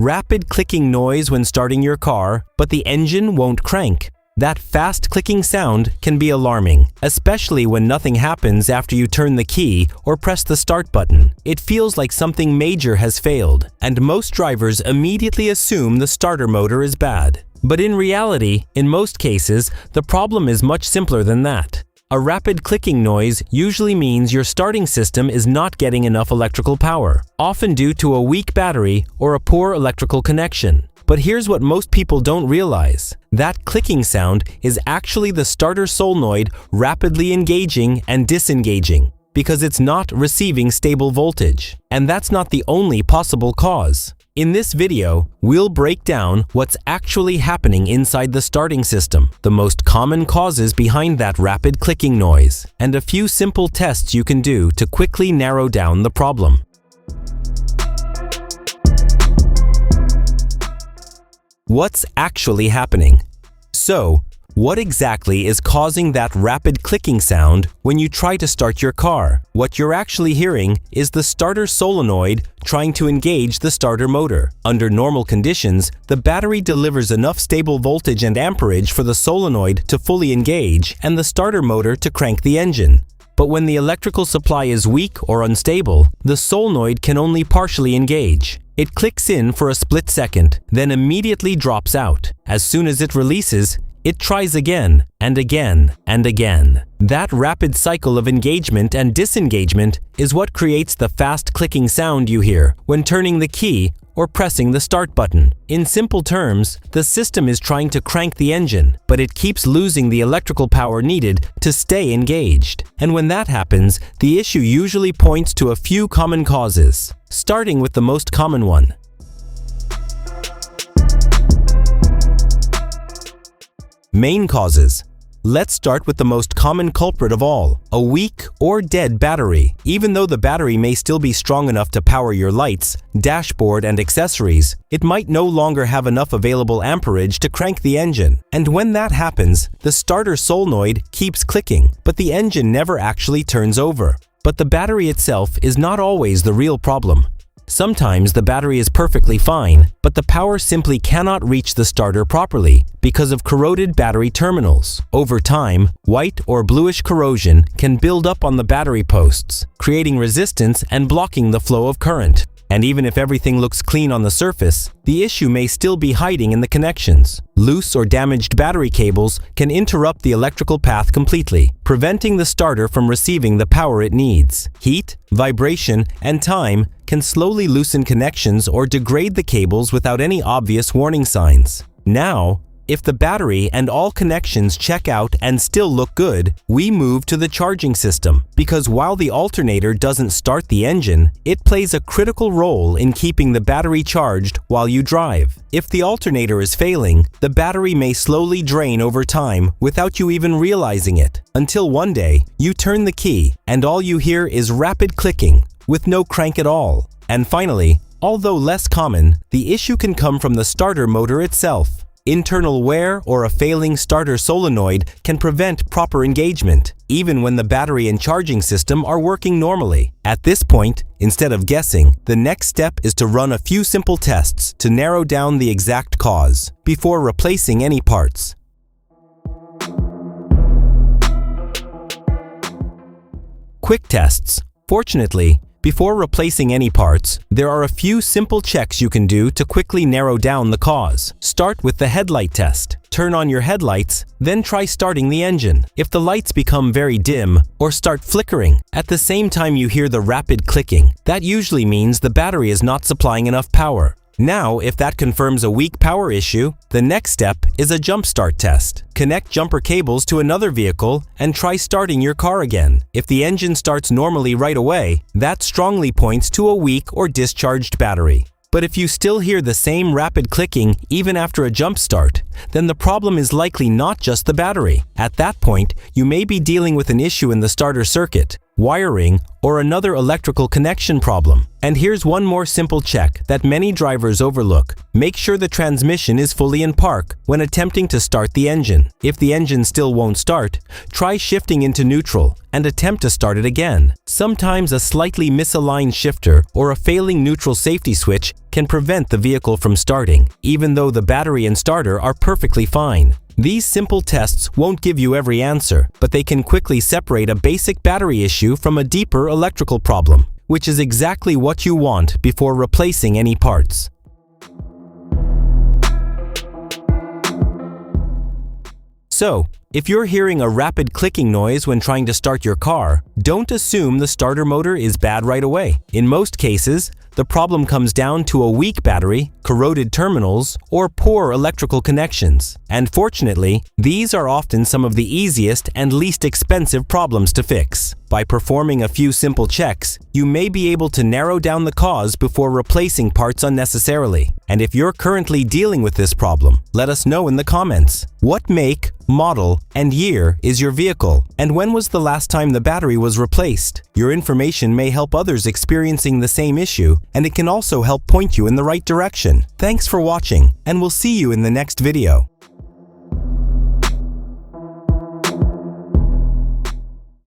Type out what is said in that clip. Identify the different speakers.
Speaker 1: Rapid clicking noise when starting your car, but the engine won't crank. That fast clicking sound can be alarming, especially when nothing happens after you turn the key or press the start button. It feels like something major has failed, and most drivers immediately assume the starter motor is bad. But in reality, in most cases, the problem is much simpler than that. A rapid clicking noise usually means your starting system is not getting enough electrical power, often due to a weak battery or a poor electrical connection. But here's what most people don't realize. That clicking sound is actually the starter solenoid rapidly engaging and disengaging because it's not receiving stable voltage. And that's not the only possible cause. In this video, we'll break down what's actually happening inside the starting system, the most common causes behind that rapid clicking noise, and a few simple tests you can do to quickly narrow down the problem. What's actually happening? So, what exactly is causing that rapid clicking sound when you try to start your car? What you're actually hearing is the starter solenoid trying to engage the starter motor. Under normal conditions, the battery delivers enough stable voltage and amperage for the solenoid to fully engage and the starter motor to crank the engine. But when the electrical supply is weak or unstable, the solenoid can only partially engage. It clicks in for a split second, then immediately drops out. As soon as it releases, it tries again and again and again. That rapid cycle of engagement and disengagement is what creates the fast clicking sound you hear when turning the key or pressing the start button. In simple terms, the system is trying to crank the engine, but it keeps losing the electrical power needed to stay engaged. And when that happens, the issue usually points to a few common causes, starting with the most common one. Main causes. Let's start with the most common culprit of all, a weak or dead battery. Even though the battery may still be strong enough to power your lights, dashboard, and accessories, it might no longer have enough available amperage to crank the engine. And when that happens, the starter solenoid keeps clicking, but the engine never actually turns over. But the battery itself is not always the real problem. Sometimes the battery is perfectly fine, but the power simply cannot reach the starter properly because of corroded battery terminals. Over time, white or bluish corrosion can build up on the battery posts, creating resistance and blocking the flow of current. And even if everything looks clean on the surface, the issue may still be hiding in the connections. Loose or damaged battery cables can interrupt the electrical path completely, preventing the starter from receiving the power it needs. Heat, vibration, and time can slowly loosen connections or degrade the cables without any obvious warning signs. Now, if the battery and all connections check out and still look good, we move to the charging system, because while the alternator doesn't start the engine, it plays a critical role in keeping the battery charged while you drive. If the alternator is failing, the battery may slowly drain over time without you even realizing it, until one day you turn the key and all you hear is rapid clicking with no crank at all. And finally, although less common, the issue can come from the starter motor itself. Internal wear or a failing starter solenoid can prevent proper engagement, even when the battery and charging system are working normally. At this point, instead of guessing, the next step is to run a few simple tests to narrow down the exact cause before replacing any parts. Quick tests. Fortunately, before replacing any parts, there are a few simple checks you can do to quickly narrow down the cause. Start with the headlight test. Turn on your headlights, then try starting the engine. If the lights become very dim or start flickering at the same time you hear the rapid clicking, that usually means the battery is not supplying enough power. Now, if that confirms a weak power issue, the next step is a jump start test. Connect jumper cables to another vehicle and try starting your car again. If the engine starts normally right away, that strongly points to a weak or discharged battery. But if you still hear the same rapid clicking even after a jump start, then the problem is likely not just the battery. At that point, you may be dealing with an issue in the starter circuit, wiring, or another electrical connection problem. And here's one more simple check that many drivers overlook. make sure the transmission is fully in park when attempting to start the engine. If the engine still won't start, try shifting into neutral and attempt to start it again. Sometimes a slightly misaligned shifter or a failing neutral safety switch can prevent the vehicle from starting, even though the battery and starter are perfectly fine. These simple tests won't give you every answer, but they can quickly separate a basic battery issue from a deeper electrical problem, which is exactly what you want before replacing any parts. So, if you're hearing a rapid clicking noise when trying to start your car, don't assume the starter motor is bad right away. In most cases, the problem comes down to a weak battery, corroded terminals, or poor electrical connections. And fortunately, these are often some of the easiest and least expensive problems to fix. By performing a few simple checks, you may be able to narrow down the cause before replacing parts unnecessarily. And if you're currently dealing with this problem, let us know in the comments. What make, model, and year is your vehicle? And when was the last time the battery was replaced? Your information may help others experiencing the same issue, and it can also help point you in the right direction. Thanks for watching, and we'll see you in the next video.